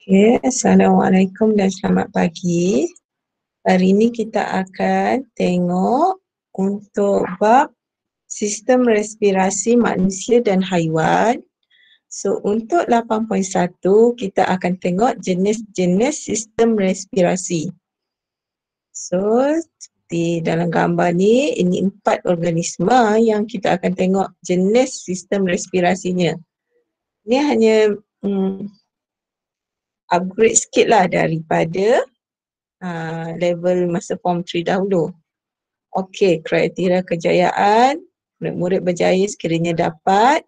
Okay, Assalamualaikum dan selamat pagi. Hari ini kita akan tengok untuk bab sistem respirasi manusia dan haiwan. So, untuk 8.1 kita akan tengok jenis-jenis sistem respirasi. So, di dalam gambar ni, ini 4 organisma yang kita akan tengok jenis sistem respirasinya. Ini hanya upgrade sikit lah daripada level masa form 3 dahulu. Okey, kriteria kejayaan, murid-murid berjaya sekiranya dapat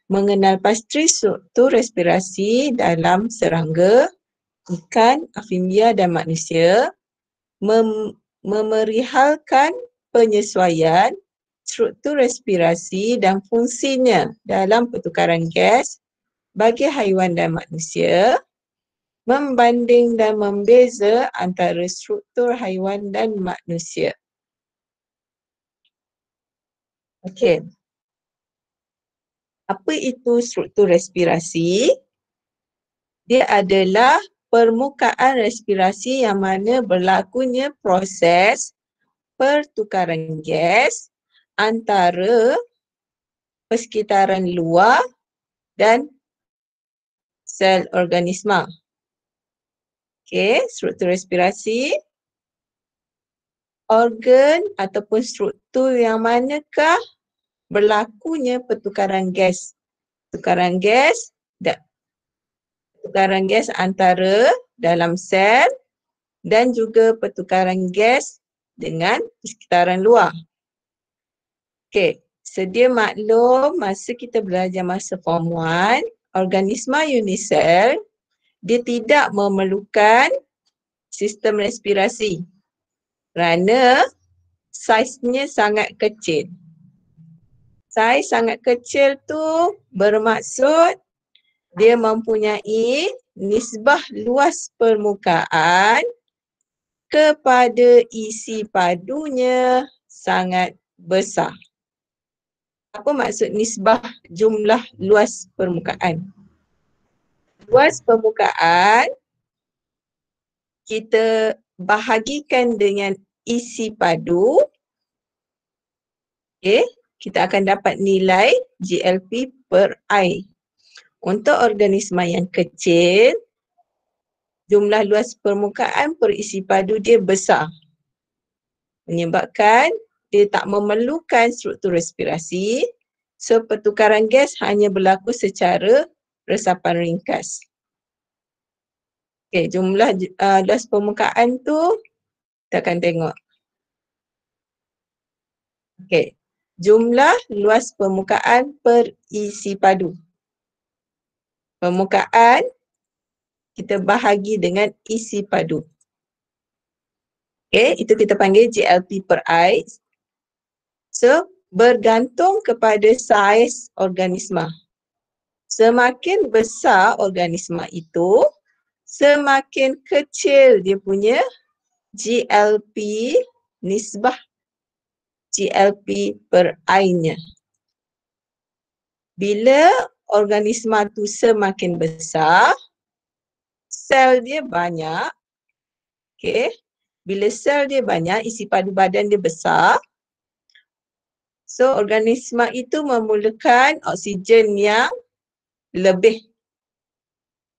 mengenal pasti struktur respirasi dalam serangga, ikan, amfibia dan manusia, memerihalkan penyesuaian struktur respirasi dan fungsinya dalam pertukaran gas bagi haiwan dan manusia, membanding dan membeza antara struktur haiwan dan manusia. Okey. Apa itu struktur respirasi? Dia adalah permukaan respirasi yang mana berlakunya proses pertukaran gas antara persekitaran luar dan sel organisma. Okey, struktur respirasi, organ ataupun struktur yang manakah berlakunya pertukaran gas. Pertukaran gas antara dalam sel dan juga pertukaran gas dengan persekitaran luar. Okey, sedia maklum masa kita belajar masa form 1, organisma unisel dia tidak memerlukan sistem respirasi kerana saiznya sangat kecil. Saiz sangat kecil tu bermaksud dia mempunyai nisbah luas permukaan kepada isi padunya sangat besar. Apa maksud nisbah jumlah luas permukaan? Luas permukaan kita bahagikan dengan isi padu. Okay, kita akan dapat nilai GLP per I. Untuk organisma yang kecil, jumlah luas permukaan per isi padu dia besar. Menyebabkan dia tak memerlukan struktur respirasi. So, pertukaran gas hanya berlaku secara resapan ringkas. Okay, jumlah luas permukaan tu kita akan tengok. Okay, jumlah luas permukaan per isi padu. Permukaan kita bahagi dengan isi padu. Okay, itu kita panggil GLP per I. So, bergantung kepada saiz organisma. Semakin besar organisma itu, semakin kecil dia punya GLP, nisbah GLP per I-nya. Bila organisma tu semakin besar, sel dia banyak. Okay. Bila sel dia banyak, isi padu badan dia besar. So, organisma itu memerlukan oksigen yang lebih.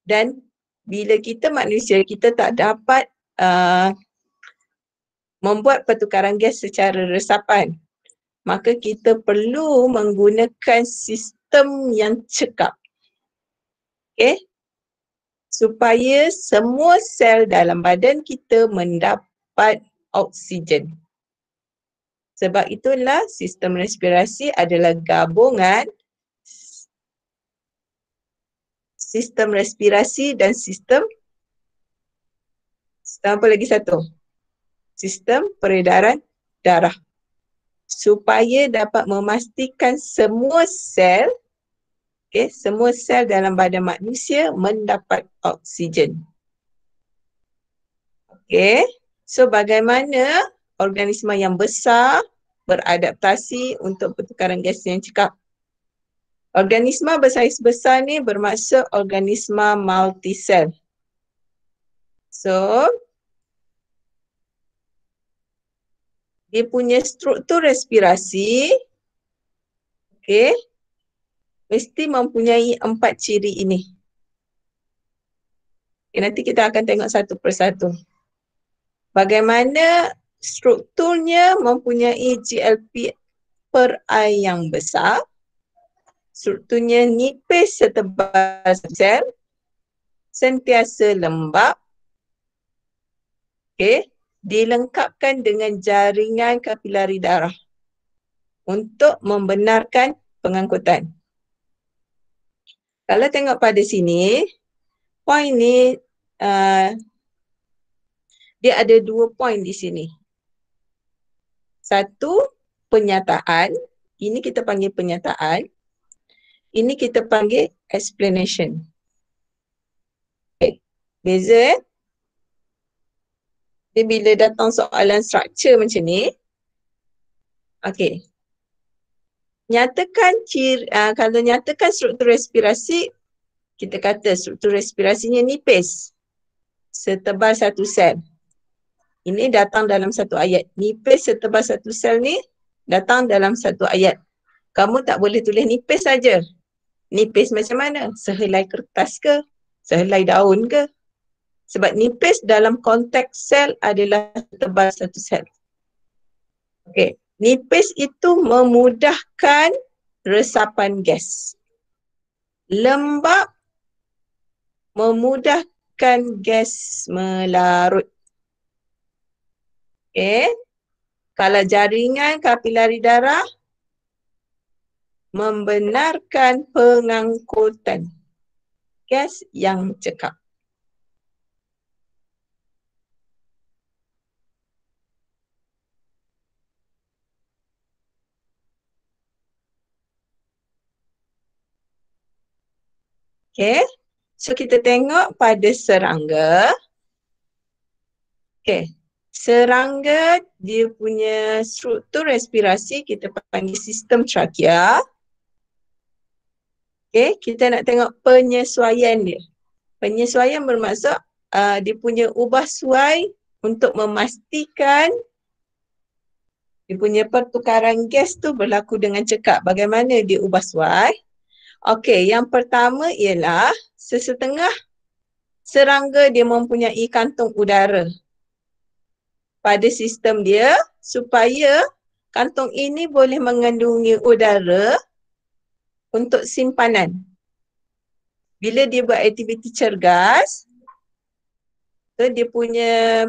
Dan bila kita manusia, kita tak dapat membuat pertukaran gas secara resapan. Maka kita perlu menggunakan sistem yang cekap. Okay? Supaya semua sel dalam badan kita mendapat oksigen. Sebab itulah sistem respirasi adalah gabungan sistem respirasi dan sistem apa lagi satu? Sistem peredaran darah. Supaya dapat memastikan semua sel, okay, semua sel dalam badan manusia mendapat oksigen. Okay, so bagaimana organisma yang besar beradaptasi untuk pertukaran gas yang cekap? Organisma bersaiz besar ni bermaksud organisma multisel. So, dia punya struktur respirasi, okay, mesti mempunyai 4 ciri ini. Okay, nanti kita akan tengok satu persatu. Bagaimana strukturnya mempunyai GLP per I yang besar, strukturnya nipis setebal sel, sentiasa lembab, okay, dilengkapkan dengan jaringan kapilari darah untuk membenarkan pengangkutan. Kalau tengok pada sini, poin ni dia ada 2 poin di sini. Satu, penyataan. Ini kita panggil penyataan. Ini kita panggil explanation. Okay. Beza Dia bila datang soalan struktur macam ni, okay, nyatakan kalau nyatakan struktur respirasi, kita kata struktur respirasinya nipis, setebal satu sel. Ini datang dalam satu ayat. Nipis setebal satu sel ni datang dalam satu ayat. Kamu tak boleh tulis nipis saja. Nipis macam mana? Sehelai kertas ke? Sehelai daun ke? Sebab nipis dalam konteks sel adalah setebal satu sel. Okey, nipis itu memudahkan resapan gas. Lembab memudahkan gas melarut. Okey. Kalau jaringan kapilari darah membenarkan pengangkutan gas yang cekap. Okey. So kita tengok pada serangga. Okey. Serangga dia punya struktur respirasi kita panggil sistem trakea. Okay, kita nak tengok penyesuaian dia. Penyesuaian bermaksud dia punya ubah suai untuk memastikan dia punya pertukaran gas tu berlaku dengan cekap. Bagaimana dia ubah suai? Okey, yang pertama ialah sesetengah serangga dia mempunyai kantung udara pada sistem dia supaya kantung ini boleh mengandungi udara untuk simpanan. Bila dia buat aktiviti cergas, so dia punya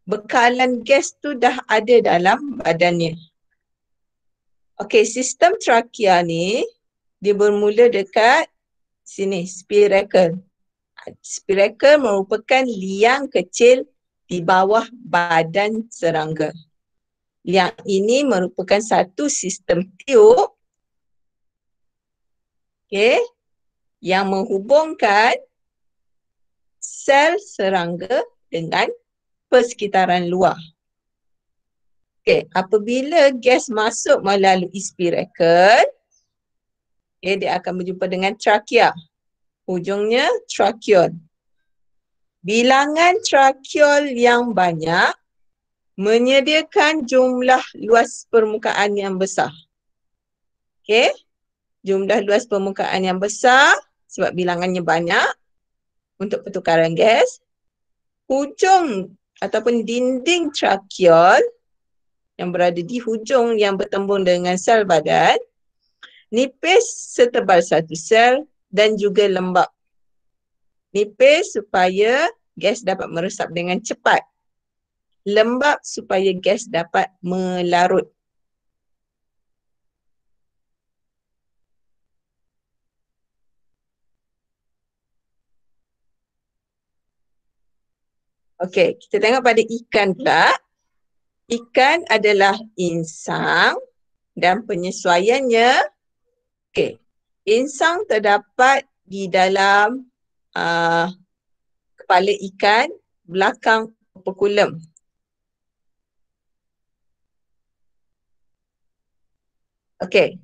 bekalan gas tu dah ada dalam badannya. Okey, sistem trakea ni dia bermula dekat sini, spiracle. Spiracle merupakan liang kecil di bawah badan serangga. Liang ini merupakan satu sistem tiub, okay, yang menghubungkan sel serangga dengan persekitaran luar. Okay, apabila gas masuk melalui spiracle, okay, dia akan berjumpa dengan trakea. Hujungnya tracheon. Bilangan tracheol yang banyak menyediakan jumlah luas permukaan yang besar. Okay, jumlah luas permukaan yang besar sebab bilangannya banyak untuk pertukaran gas. Hujung ataupun dinding tracheol yang berada di hujung yang bertembung dengan sel badan nipis setebal satu sel dan juga lembab. Nipis supaya gas dapat meresap dengan cepat. Lembab supaya gas dapat melarut. Okey, kita tengok pada ikan pula. Ikan adalah insang dan penyesuaiannya, okey, insang terdapat di dalam kepala ikan belakang operculum. Okey.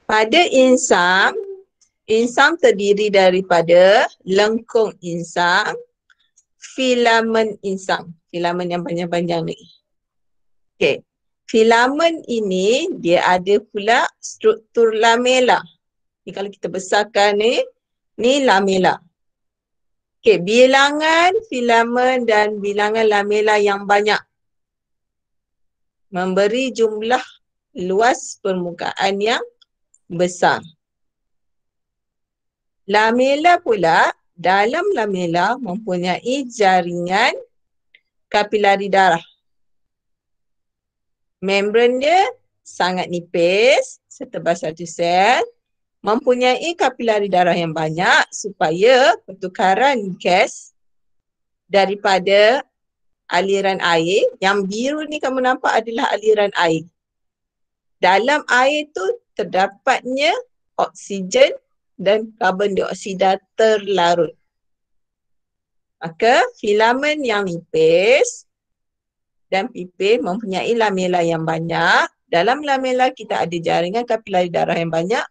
Pada insang Insang terdiri daripada lengkung insang, filamen insang. Filamen yang panjang-panjang ni. Okey. Filamen ini dia ada pula struktur lamela. Ni kalau kita besarkan ni lamela. Okey, bilangan filamen dan bilangan lamela yang banyak memberi jumlah luas permukaan yang besar. Lamela pula, dalam lamela mempunyai jaringan kapilari darah. Membran dia sangat nipis, setebal satu sel, mempunyai kapilari darah yang banyak supaya pertukaran gas daripada aliran air, yang biru ni kamu nampak adalah aliran air. Dalam air tu terdapatnya oksigen dan karbon dioksida terlarut. Maka filamen yang nipis dan pipih mempunyai lamela yang banyak. Dalam lamela kita ada jaringan kapilari darah yang banyak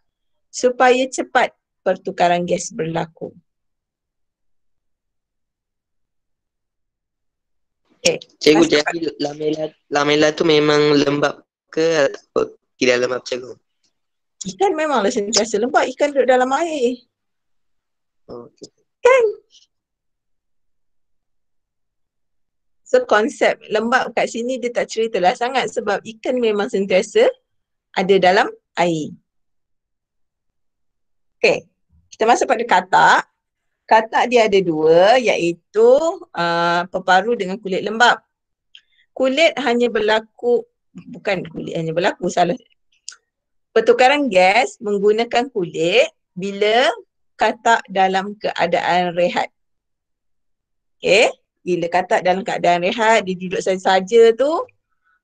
supaya cepat pertukaran gas berlaku. Okay. Cikgu, jadi lamela tu memang lembab ke atau tidak lembab, cikgu? Ikan memanglah sentiasa lembab, ikan duduk dalam air. Okay. Kan? So konsep lembab kat sini dia tak ceritalah sangat sebab ikan memang sentiasa ada dalam air. Okey, kita masuk pada katak. Katak dia ada dua, iaitu peparu dengan kulit lembab. Kulit hanya berlaku, bukan kulit hanya berlaku, salah. Pertukaran gas menggunakan kulit bila katak dalam keadaan rehat. Okey, bila katak dalam keadaan rehat, dia duduk saja-saja tu,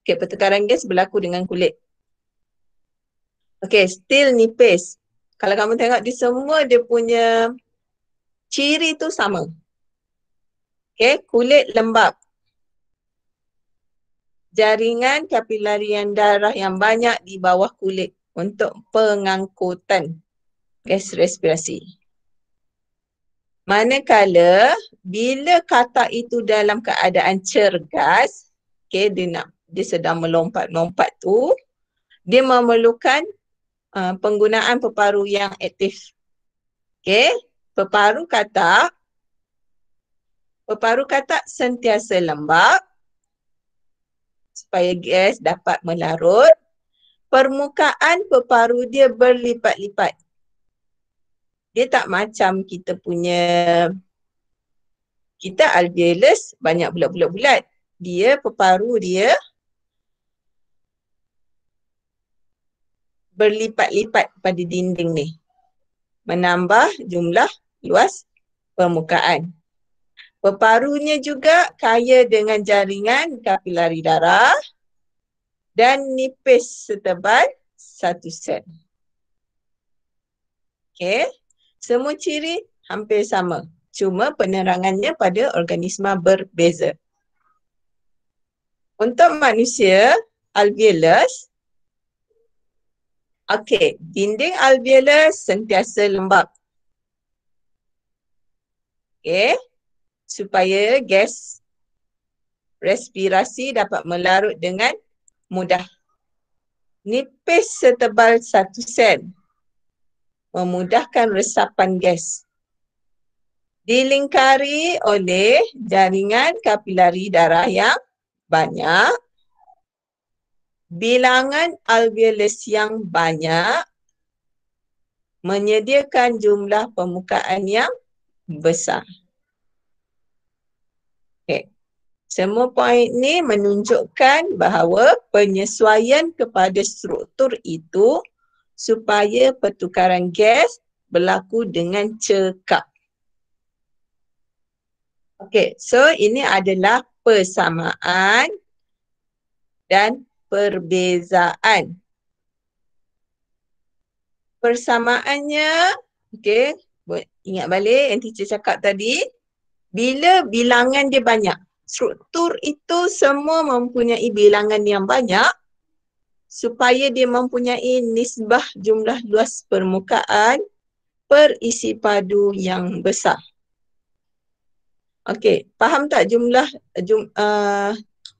okey, pertukaran gas berlaku dengan kulit. Okey, still nipis. Kalau kamu tengok dia semua dia punya ciri tu sama. Okey, kulit lembab. Jaringan kapilarian darah yang banyak di bawah kulit untuk pengangkutan gas respirasi. Manakala bila katak itu dalam keadaan cergas, okey, dia sedang melompat-lompat tu, dia memerlukan penggunaan peparu yang aktif. Okey, peparu katak sentiasa lembab supaya gas dapat melarut. Permukaan peparu dia berlipat-lipat. Dia tak macam kita alveolus banyak bulat-bulat-bulat. Dia peparu dia berlipat-lipat pada dinding ni. Menambah jumlah luas permukaan. Peparunya juga kaya dengan jaringan kapilari darah dan nipis setebal satu sel. Okey. Semua ciri hampir sama. Cuma penerangannya pada organisma berbeza. Untuk manusia, alveolus, okey, dinding alveolus sentiasa lembab. Okey, supaya gas respirasi dapat melarut dengan mudah. Nipis setebal satu sel memudahkan resapan gas. Dilingkari oleh jaringan kapilari darah yang banyak, bilangan alveolus yang banyak, menyediakan jumlah permukaan yang besar. Okay. Semua poin ni menunjukkan bahawa penyesuaian kepada struktur itu supaya pertukaran gas berlaku dengan cekap. Okey, so ini adalah persamaan dan perbezaan. Persamaannya, okey, ingat balik yang teacher cakap tadi, bila bilangan dia banyak, struktur itu semua mempunyai bilangan yang banyak, supaya dia mempunyai nisbah jumlah luas permukaan perisi padu yang besar. Okey, faham tak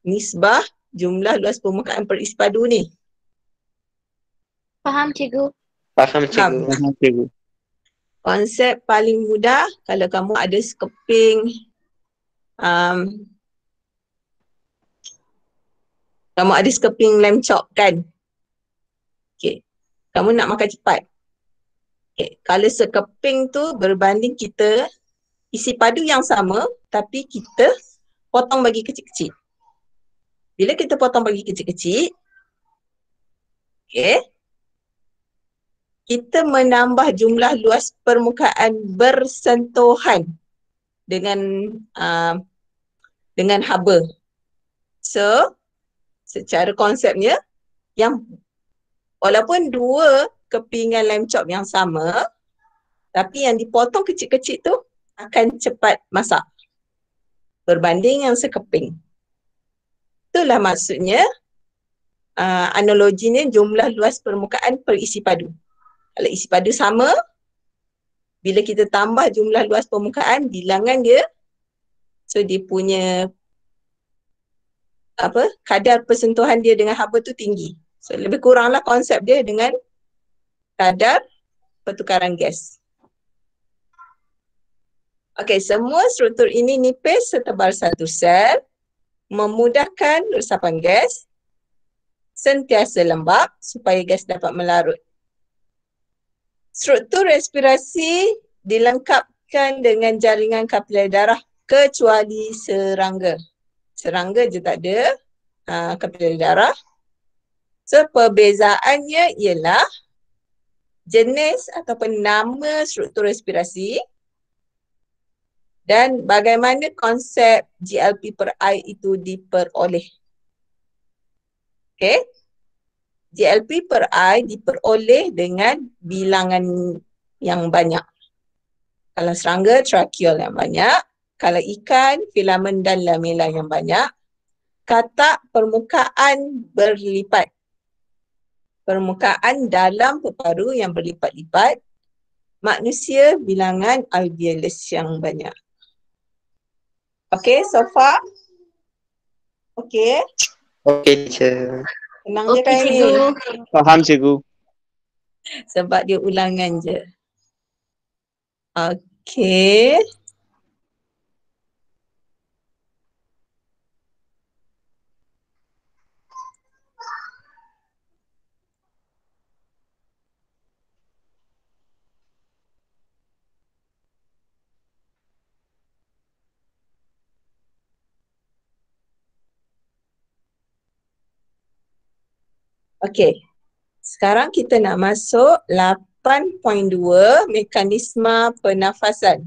nisbah jumlah luas permukaan perisi padu ni? Faham, cikgu. Faham, Faham. cikgu. Faham, cikgu. Konsep paling mudah kalau kamu ada sekeping kamu ada sekeping lamb chop kan? Okey. Kamu nak makan cepat. Okey, kalau sekeping tu berbanding kita isi padu yang sama tapi kita potong bagi kecil-kecil. Bila kita potong bagi kecil-kecil, okey, kita menambah jumlah luas permukaan bersentuhan dengan haba. So, secara konsepnya, yang walaupun dua kepingan lamb chop yang sama, tapi yang dipotong kecil-kecil tu akan cepat masak berbanding yang sekeping. Itulah maksudnya analoginya jumlah luas permukaan per isi padu. Kalau isi padu sama, bila kita tambah jumlah luas permukaan, bilangan dia, so dia punya kadar persentuhan dia dengan haba tu tinggi. So lebih kuranglah konsep dia dengan kadar pertukaran gas. Okey, semua struktur ini nipis setebal satu sel, memudahkan resapan gas, sentiasa lembap supaya gas dapat melarut. Struktur respirasi dilengkapkan dengan jaringan kapiler darah kecuali serangga. Serangga je tak ada kapiler darah. So perbezaannya ialah jenis ataupun nama struktur respirasi dan bagaimana konsep GLP per I itu diperoleh. Okey. GLP per I diperoleh dengan bilangan yang banyak. Kalau serangga, tracheal yang banyak. Kalau ikan, filamen dan lamela yang banyak. Katak, permukaan berlipat. Permukaan dalam peparu yang berlipat-lipat. Manusia, bilangan alveolus yang banyak. Okay, so far? Okay. Okey, teacher. Senang je Okey, kan ni? cikgu. Faham, cikgu. Sebab dia ulangan je. Okay. Okay. Sekarang kita nak masuk 8.2 mekanisme pernafasan.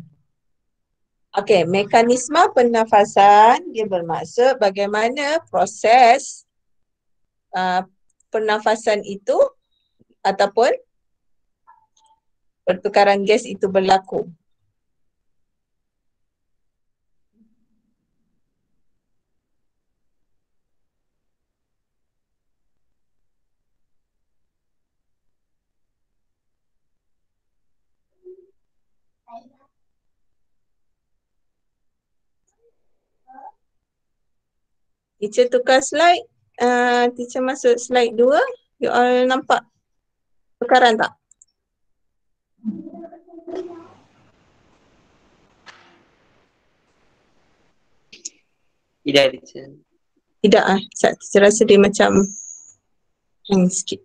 Okey, mekanisme pernafasan dia bermaksud bagaimana proses pernafasan itu ataupun pertukaran gas itu berlaku. Teacher tukar slide. Teacher masuk slide 2. You all nampak tukaran tak? Tidak, teacher. Tidak teacher rasa dia macam sikit.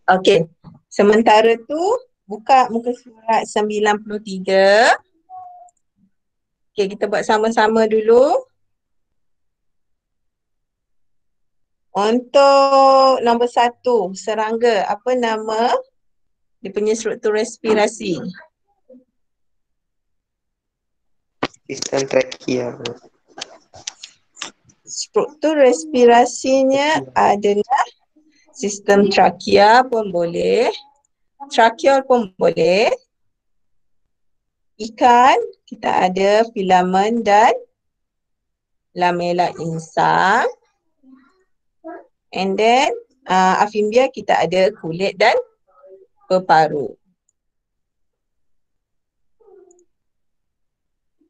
Okey, sementara tu buka muka surat 93. Okey, kita buat sama-sama dulu. Untuk nombor 1, serangga, apa nama dia punya struktur respirasi? Sistem trachea. Struktur respirasinya adalah sistem trachea pun boleh, tracheal pun boleh. Ikan, kita ada filamen dan lamella insang. And then amphibia kita ada kulit dan peparu.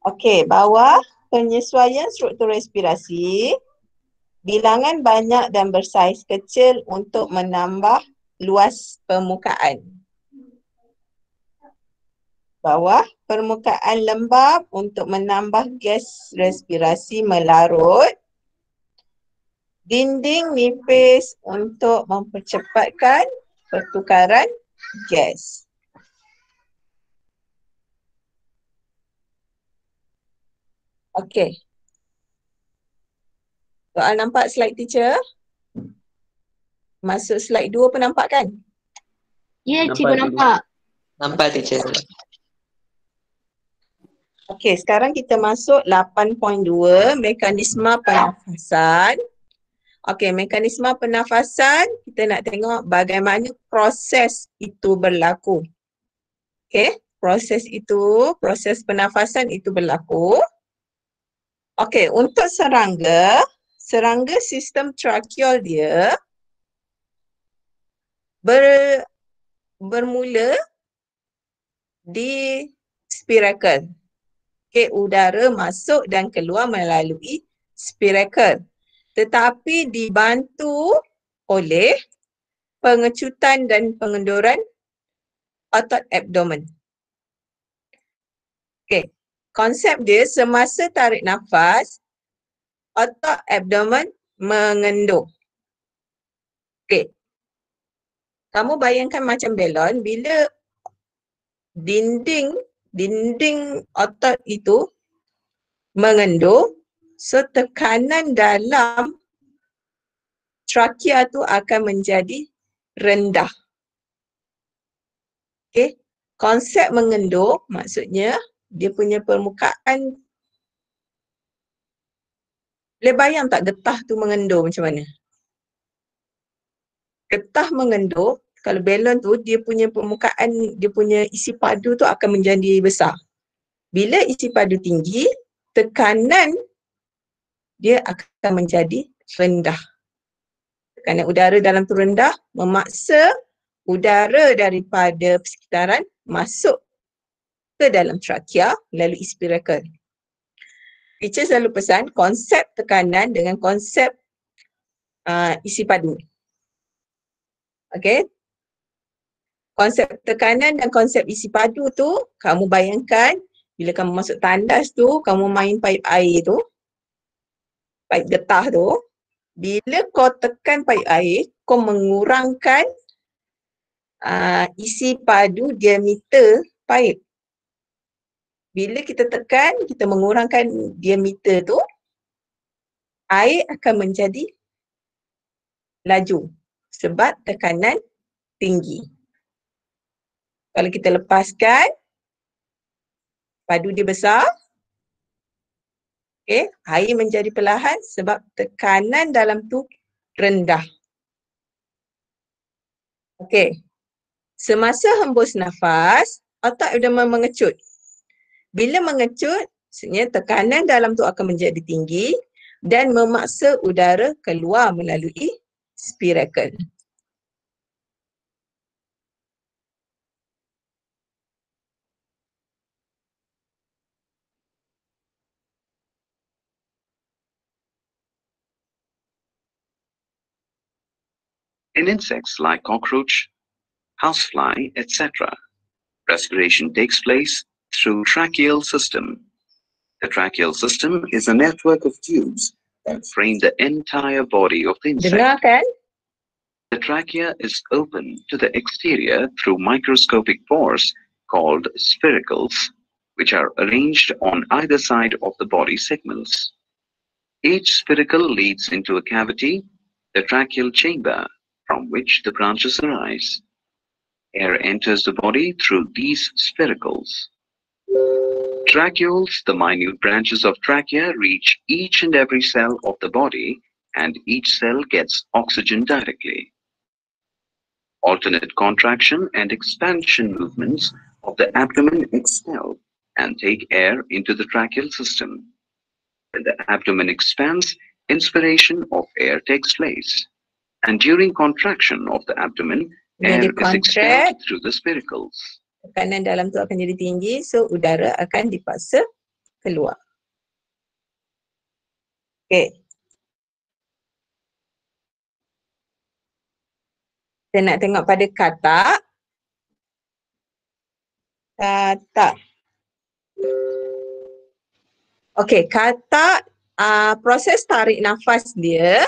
Okey, bawah penyesuaian struktur respirasi. Bilangan banyak dan bersaiz kecil untuk menambah luas permukaan. Bawah, permukaan lembab untuk menambah gas respirasi melarut. Dinding nipis untuk mempercepatkan pertukaran gas. Okey. Soal nampak slide teacher? Masuk slide 2 pun nampak kan? Ya, Nampak, cikgu nampak. Nampak teacher. Okey, sekarang kita masuk 8.2, mekanisme pernafasan. Okey, mekanisme pernafasan, kita nak tengok bagaimana proses itu berlaku. Okey, proses pernafasan itu berlaku. Okey, untuk serangga sistem trakeal dia bermula di spirakel. Okey, udara masuk dan keluar melalui spirakel. Tetapi dibantu oleh pengecutan dan pengenduran otot abdomen. Okey, konsep dia semasa tarik nafas, otot abdomen mengendur. Okey, kamu bayangkan macam belon, bila dinding otot itu mengendur, so tekanan dalam trakea tu akan menjadi rendah. Okey, konsep mengendur maksudnya dia punya permukaan, boleh bayang tak getah tu mengendur macam mana? Getah mengendur, kalau balon tu dia punya permukaan, dia punya isi padu tu akan menjadi besar. Bila isi padu tinggi, tekanan dia akan menjadi rendah. Tekanan udara dalam tu rendah, memaksa udara daripada persekitaran masuk ke dalam trakea melalui spirakel. Teacher selalu pesan konsep tekanan dengan konsep isi padu. Okey. Konsep tekanan dan konsep isi padu tu, kamu bayangkan bila kamu masuk tandas tu, kamu main paip air tu, paip getah tu, bila kau tekan paip air, kau mengurangkan isi padu diameter paip. Bila kita tekan, kita mengurangkan diameter tu, air akan menjadi laju sebab tekanan tinggi. Kalau kita lepaskan, padu dia besar, okay, air menjadi perlahan sebab tekanan dalam tu rendah. Okey. Semasa hembus nafas, otot abdomen mengecut. Bila mengecut, maksudnya tekanan dalam tu akan menjadi tinggi dan memaksa udara keluar melalui spirakel. In insects like cockroach, housefly, etc., respiration takes place through tracheal system. The tracheal system is a network of tubes that frame the entire body of the insect. Dengar kan? The trachea is open to the exterior through microscopic pores called spiracles, which are arranged on either side of the body segments. Each spiracle leads into a cavity, the tracheal chamber, from which the branches arise. Air enters the body through these spiracles. Tracheoles, the minute branches of trachea, reach each and every cell of the body, and each cell gets oxygen directly. Alternate contraction and expansion movements of the abdomen expel and take air into the tracheal system. When the abdomen expands, inspiration of air takes place. And during contraction of the abdomen, Bila air dia is contract, expelled through the spiracles. tekanan dalam tu akan jadi tinggi, so udara akan dipaksa keluar. Okey. Kita nak tengok pada katak. Katak. Okey, katak, proses tarik nafas dia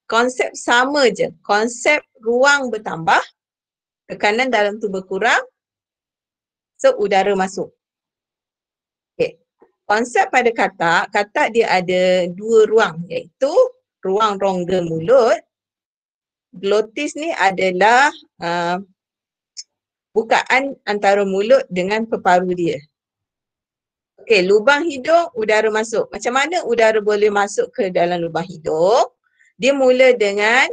konsep sama je. Konsep ruang bertambah, tekanan dalam tu berkurang, so udara masuk. Okey. Konsep pada katak dia ada dua ruang, iaitu ruang rongga mulut. Glotis ni adalah bukaan antara mulut dengan peparu dia. Okey, lubang hidung, udara masuk. Macam mana udara boleh masuk ke dalam lubang hidung? Dia mula dengan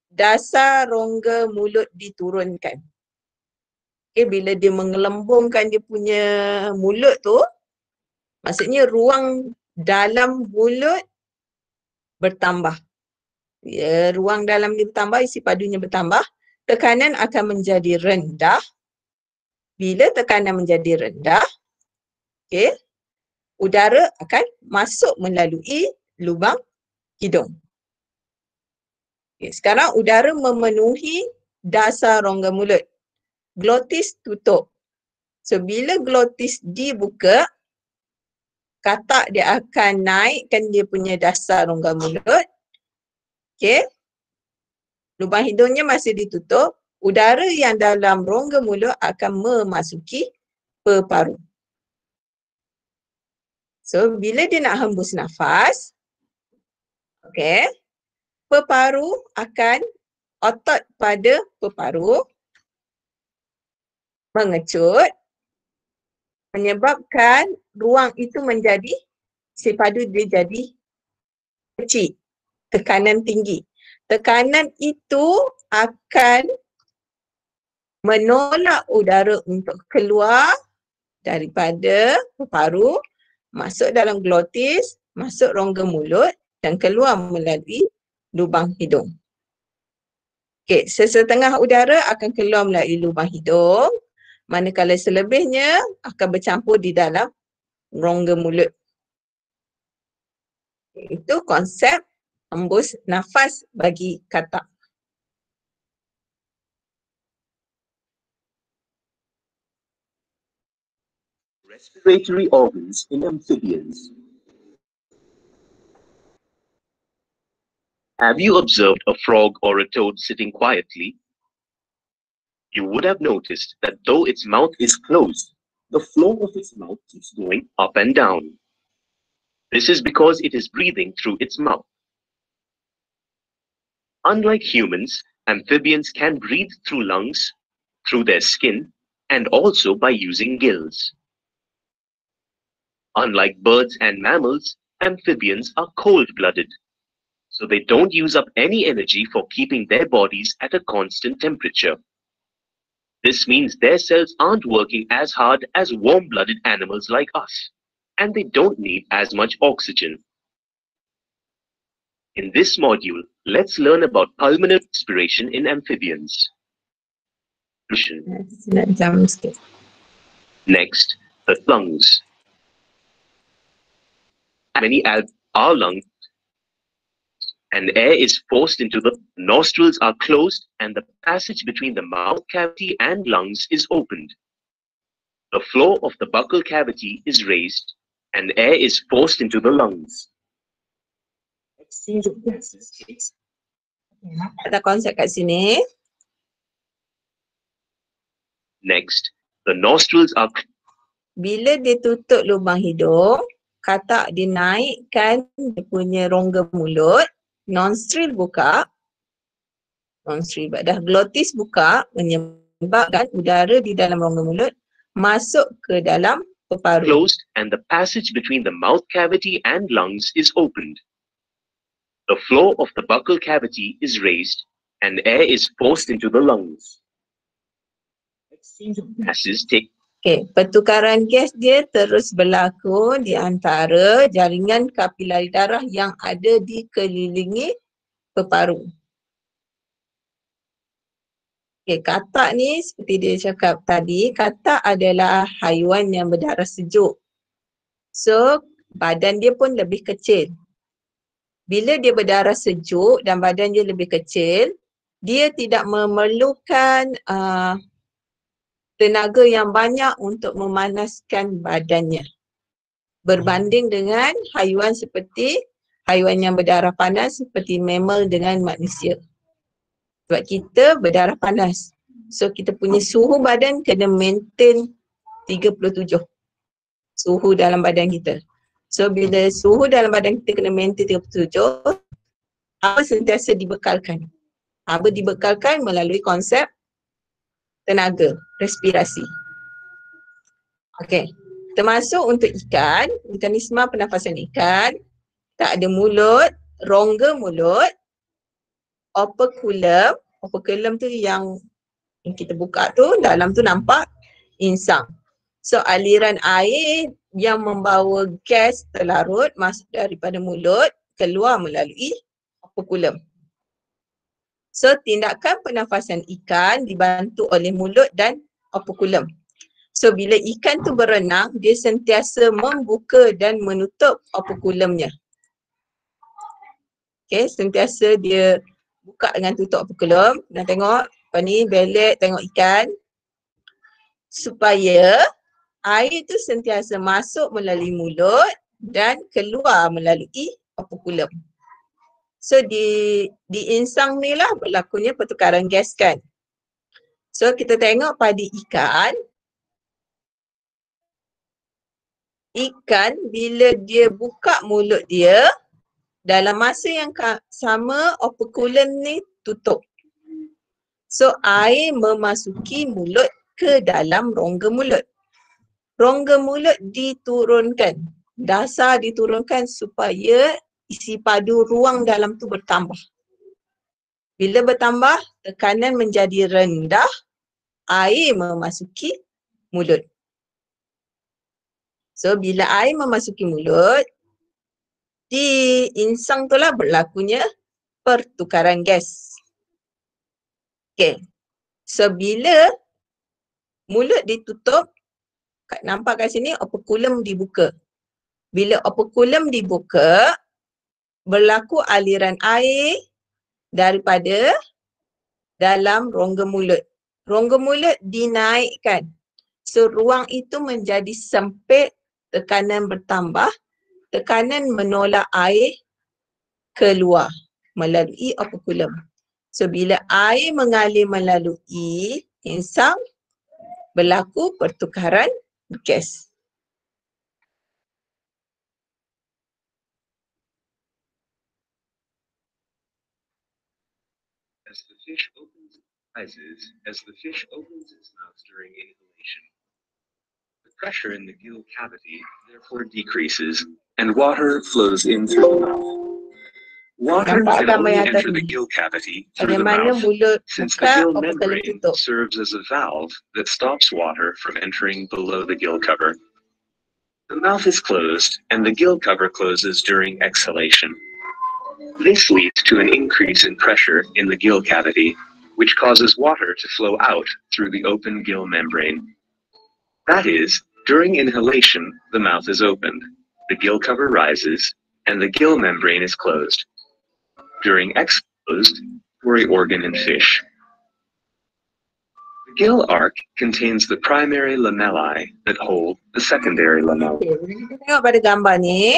dasar rongga mulut diturunkan. Okey, bila dia mengelembungkan dia punya mulut tu, maksudnya ruang dalam mulut bertambah. Ya, ruang dalam dia bertambah, isi padunya bertambah, tekanan akan menjadi rendah. Bila tekanan menjadi rendah, okey, udara akan masuk melalui lubang hidung. Okay, sekarang udara memenuhi dasar rongga mulut. Glotis tutup. So bila glotis dibuka, katak dia akan naikkan dia punya dasar rongga mulut. Okey. Lubang hidungnya masih ditutup. Udara yang dalam rongga mulut akan memasuki peparu. So bila dia nak hembus nafas, okey, peparu akan, otot pada peparu mengecut, menyebabkan ruang itu menjadi, isi padu dia jadi kecil, tekanan tinggi. Tekanan itu akan menolak udara untuk keluar daripada peparu, masuk dalam glotis, masuk rongga mulut dan keluar melalui lubang hidung. Okey, sesetengah udara akan keluar melalui lubang hidung, manakala selebihnya akan bercampur di dalam rongga mulut. Itu konsep hembus nafas bagi katak. Respiratory organs in amphibians. Have you observed a frog or a toad sitting quietly? You would have noticed that though its mouth is closed, The flow of its mouth keeps going. up and down. This is because it is breathing through its mouth. Unlike humans, amphibians can breathe through lungs, through their skin, and also by using gills. Unlike birds and mammals, amphibians are cold-blooded, so they don't use up any energy for keeping their bodies at a constant temperature. This means their cells aren't working as hard as warm-blooded animals like us, and they don't need as much oxygen. In this module, let's learn about pulmonary respiration in amphibians. Nak jam sikit. Next, the lungs. Our lungs, and air is forced into the nostrils are closed and the passage between the mouth cavity and lungs is opened. The floor of the buccal cavity is raised and air is forced into the lungs. Exchange of gases takes. Ada konsep kat sini. Next, the nostrils are Bila dia tutup lubang hidung, katak dinaikkan dia punya rongga mulut, nostril buka, nostril dah glotis buka, menyebabkan udara di dalam rongga mulut masuk ke dalam peparu. closed and the passage between the mouth cavity and lungs is opened. The floor of the buccal cavity is raised and air is forced into the lungs. Exchange of Gases take Okey, pertukaran gas dia terus berlaku di antara jaringan kapilari darah yang ada di kelilingi peparu. Okey, katak ni seperti dia cakap tadi, katak adalah haiwan yang berdarah sejuk. So, badan dia pun lebih kecil. Bila dia berdarah sejuk dan badan dia lebih kecil, dia tidak memerlukan tenaga yang banyak untuk memanaskan badannya. Berbanding dengan haiwan seperti haiwan yang berdarah panas seperti mammal dengan manusia. Sebab kita berdarah panas. So kita punya suhu badan kena maintain 37. Suhu dalam badan kita. So bila suhu dalam badan kita kena maintain 37, apa sentiasa dibekalkan? Apa dibekalkan melalui konsep tenaga, respirasi. Okey, termasuk untuk ikan, mekanisme pernafasan ikan, tak ada mulut, rongga mulut, operculum. Operculum tu yang kita buka tu, dalam tu nampak insang. So aliran air yang membawa gas terlarut masuk daripada mulut, keluar melalui operculum. So tindakan pernafasan ikan dibantu oleh mulut dan operculum. So bila ikan tu berenang, dia sentiasa membuka dan menutup operculumnya. Okay, sentiasa dia buka dengan tutup operculum. Dan tengok, apa ni, belet tengok ikan. Supaya air tu sentiasa masuk melalui mulut dan keluar melalui operculum. So di insang ni lah berlakunya pertukaran gas kan. So kita tengok pada ikan. Ikan bila dia buka mulut dia, dalam masa yang sama operculum ni tutup. So air memasuki mulut ke dalam rongga mulut. Rongga mulut diturunkan. Dasar diturunkan supaya isi padu ruang dalam tu bertambah. Bila bertambah, tekanan menjadi rendah, air memasuki mulut. So bila air memasuki mulut, di insang tu lah berlakunya pertukaran gas. Okay. So bila mulut ditutup, nampak kat sini operculum dibuka. Bila operculum dibuka, berlaku aliran air daripada dalam rongga mulut. Rongga mulut dinaikkan. So ruang itu menjadi sempit, tekanan bertambah, tekanan menolak air keluar melalui operculum. So bila air mengalir melalui insang, berlaku pertukaran gas. As the fish opens its mouth during inhalation, the pressure in the gill cavity therefore decreases and water flows in through the mouth. Water Nampak can gambar only yang enter tadi? the gill cavity through the Bagaimana mouth, mulut since the buka, gill operculum membrane tutup. serves as a valve that stops water from entering below the gill cover. The mouth is closed and the gill cover closes during exhalation. This leads to an increase in pressure in the gill cavity, which causes water to flow out through the open gill membrane. That is, during inhalation, the mouth is opened, the gill cover rises, and the gill membrane is closed. During exposed, for an organ in fish. The gill arc contains the primary lamellae that hold the secondary lamellae. Okay, kita tengok pada gambar ni.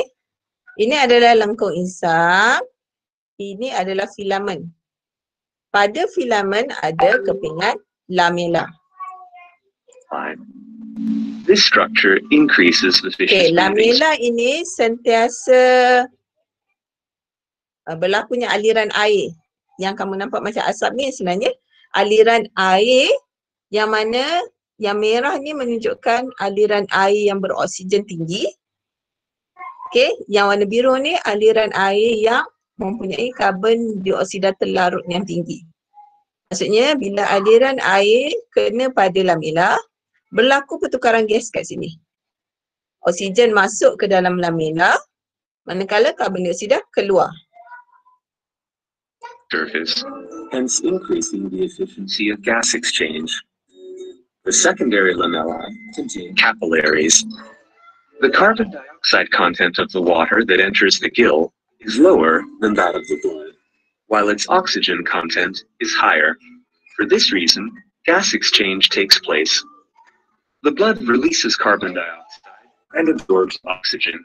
Ini adalah lengkung insang. Ini adalah filamen. Pada filamen ada kepingan lamella. This structure increases the fish's breathing Lamella ini sentiasa berlakunya aliran air. Yang kamu nampak macam asap ni sebenarnya aliran air yang mana yang merah ni menunjukkan aliran air yang beroksigen tinggi. Okey, yang warna biru ni aliran air yang mempunyai karbon dioksida terlarut yang tinggi. Maksudnya bila aliran air kena pada lamella, berlaku pertukaran gas kat sini. Oksigen masuk ke dalam lamela, manakala karbon dioksida keluar. Surface, hence increasing the efficiency of gas exchange. The secondary lamella contain capillaries. the carbon dioxide content of the water that enters the gill Is lower than that of the blood. while its oxygen content is higher. For this reason, gas exchange takes place. The blood releases carbon dioxide and absorbs oxygen.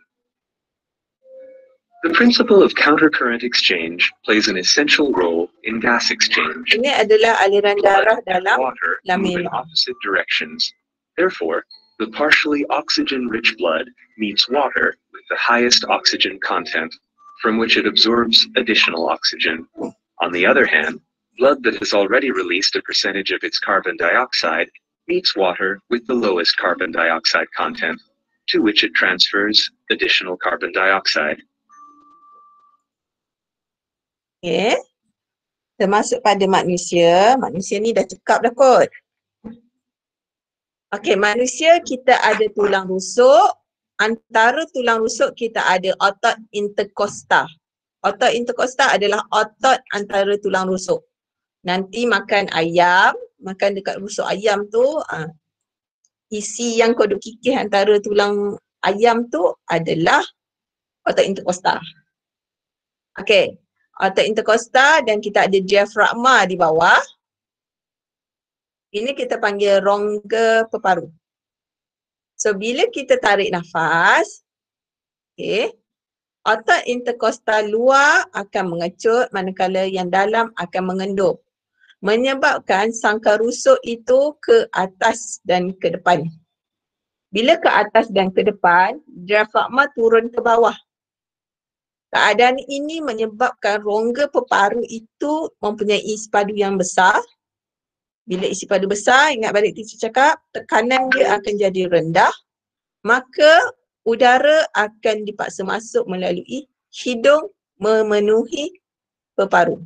The principle of countercurrent exchange plays an essential role in gas exchange. Ini adalah aliran darah Blood and dalam water move in lamela. opposite directions. Therefore, the partially oxygen-rich blood meets water with the highest oxygen content, from which it absorbs additional oxygen. On the other hand, blood that has already released a percentage of its carbon dioxide meets water with the lowest carbon dioxide content, to which it transfers additional carbon dioxide. Okay. Termasuk pada manusia. Manusia ni dah cekap dah kot. Okey, manusia kita ada tulang rusuk. Antara tulang rusuk kita ada otot interkosta. Otot interkosta adalah otot antara tulang rusuk. Nanti makan ayam, makan dekat rusuk ayam tu, isi yang kodok kikih antara tulang ayam tu adalah otot interkosta. Okey, otot interkosta dan kita ada diafragma di bawah. Ini kita panggil rongga peparu. So, bila kita tarik nafas, okay, otot interkosta luar akan mengecut manakala yang dalam akan mengendur. Menyebabkan sangkar rusuk itu ke atas dan ke depan. Bila ke atas dan ke depan, diafragma turun ke bawah. Keadaan ini menyebabkan rongga peparu itu mempunyai isi padu yang besar. Bila isi padu besar, ingat balik teacher cakap, tekanan dia akan jadi rendah, maka udara akan dipaksa masuk melalui hidung memenuhi peparu.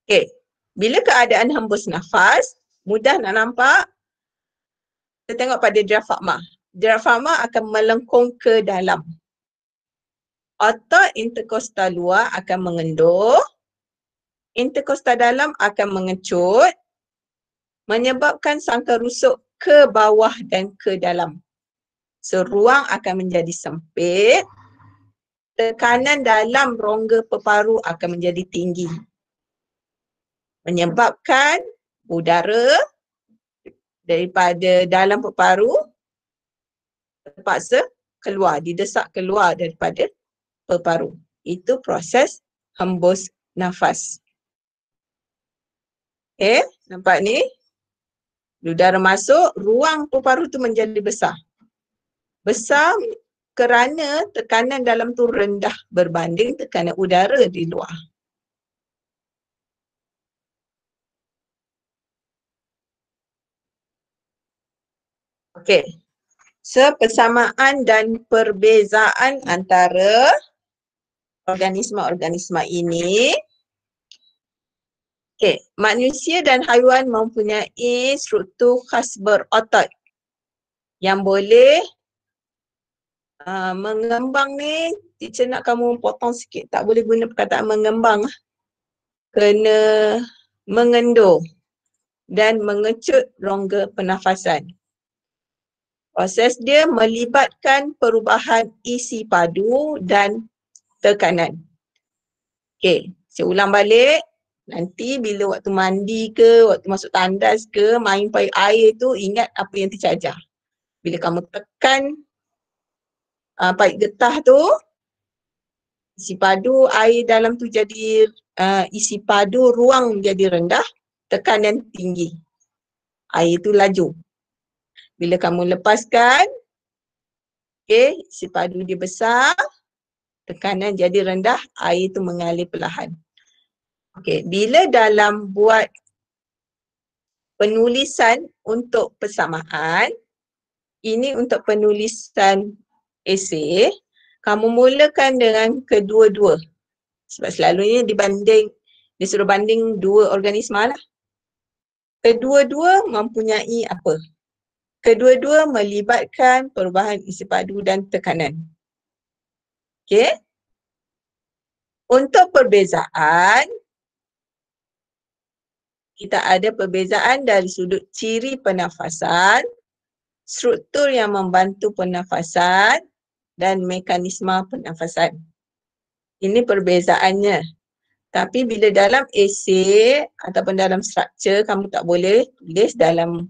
Okey, bila keadaan hembus nafas, mudah nak nampak, kita tengok pada diafragma. Diafragma akan melengkung ke dalam. Otot interkosta luar akan mengendur, interkosta dalam akan mengecut, menyebabkan sangkar rusuk ke bawah dan ke dalam. So, ruang akan menjadi sempit, tekanan dalam rongga peparu akan menjadi tinggi. Menyebabkan udara daripada dalam peparu terpaksa keluar, didesak keluar daripada peparu. Itu proses hembus nafas. Okay, nampak ni? Udara masuk, ruang peparu tu menjadi besar. Besar kerana tekanan dalam tu rendah berbanding tekanan udara di luar. Okey. So, persamaan dan perbezaan antara organisma-organisma ini. Okey, manusia dan haiwan mempunyai struktur khas berotot yang boleh mengembang ni. Teacher nak kamu potong sikit, tak boleh guna perkataan mengembang. Kena mengendur dan mengecut rongga pernafasan. Proses dia melibatkan perubahan isi padu dan tekanan. Okey, saya ulang balik. Nanti bila waktu mandi ke, waktu masuk tandas ke, main paip air tu, ingat apa yang teacher ajar. Bila kamu tekan paip getah tu, isi padu air dalam tu jadi, isi padu ruang jadi rendah, tekanan tinggi. Air tu laju. Bila kamu lepaskan, okay, isi padu dia besar, tekanan jadi rendah, air tu mengalir perlahan. Okay, bila dalam buat penulisan untuk persamaan, ini untuk penulisan esei, kamu mulakan dengan kedua-dua. Sebab selalunya disuruh banding dua organisma lah. Kedua-dua mempunyai apa? Kedua-dua melibatkan perubahan isi padu dan tekanan. Okey? Untuk perbezaan, kita ada perbezaan dari sudut ciri pernafasan, struktur yang membantu pernafasan dan mekanisme pernafasan. Ini perbezaannya. Tapi bila dalam esei ataupun dalam struktur, kamu tak boleh tulis dalam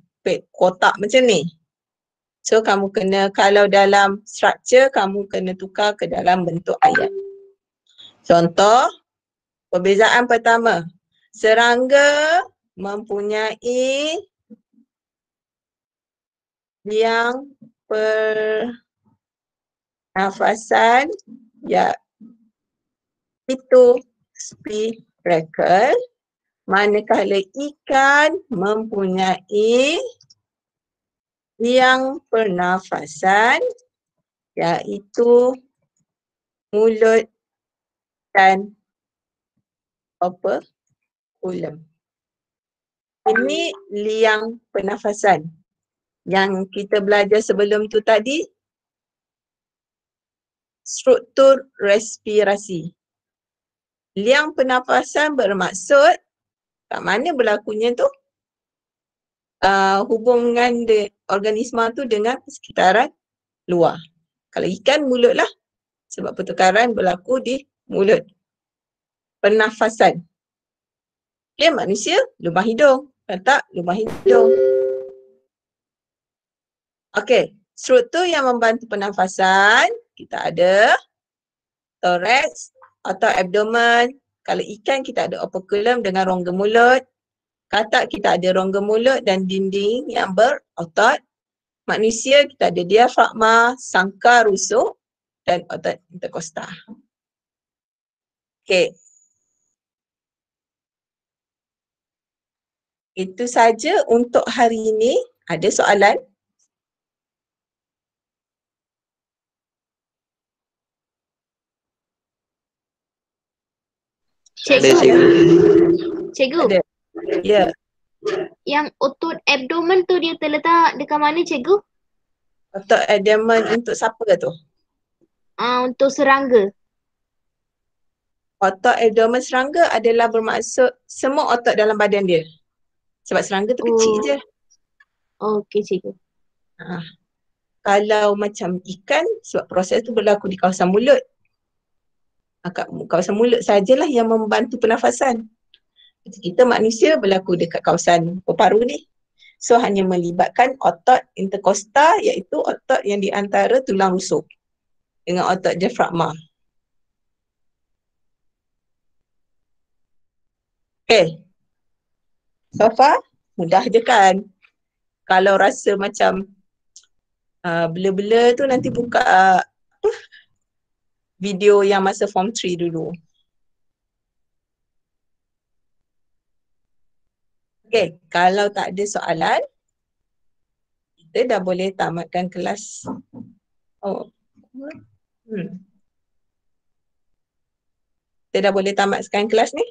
kotak macam ni. So kamu kena, kalau dalam struktur, kamu kena tukar ke dalam bentuk ayat. Contoh, perbezaan pertama. Serangga mempunyai liang pernafasan iaitu spiral, manakala ikan mempunyai liang pernafasan iaitu mulut dan operculum. Ini liang pernafasan. Yang kita belajar sebelum tu tadi, struktur respirasi. Liang pernafasan bermaksud kat mana berlakunya tu hubungan organisma tu dengan sekitaran luar. Kalau ikan, mulut lah. Sebab pertukaran berlaku di mulut. Pernafasan. Okay, manusia, lubang hidung. Kalau tak, lubang hidung. Okey, struktur yang membantu pernafasan, kita ada thorax atau abdomen. Kalau ikan, kita ada operculum dengan rongga mulut. Katak, kita ada rongga mulut dan dinding yang berotot. Manusia, kita ada diafragma, sangkar rusuk dan otot interkostal. Okey. Itu saja untuk hari ini. Ada soalan? Ada cikgu. Cikgu, Ada. Ya. yang otot abdomen tu dia terletak dekat mana cikgu? Otot abdomen untuk siapa tu? Untuk serangga. Otot abdomen serangga adalah bermaksud semua otot dalam badan dia. Sebab serangga tu kecil je. Okey cikgu. Kalau macam ikan, sebab proses tu berlaku di kawasan mulut. Kawasan mulut sajalah yang membantu pernafasan. Kita manusia berlaku dekat kawasan paru ni. So hanya melibatkan otot interkostal iaitu otot yang di antara tulang rusuk dengan otot diafragma. Okay. So far, mudah je kan? Kalau rasa macam bela-bela tu nanti buka video yang masa form 3 dulu. Okay, kalau tak ada soalan, kita dah boleh tamatkan kelas. Kita dah boleh tamatkan kelas ni?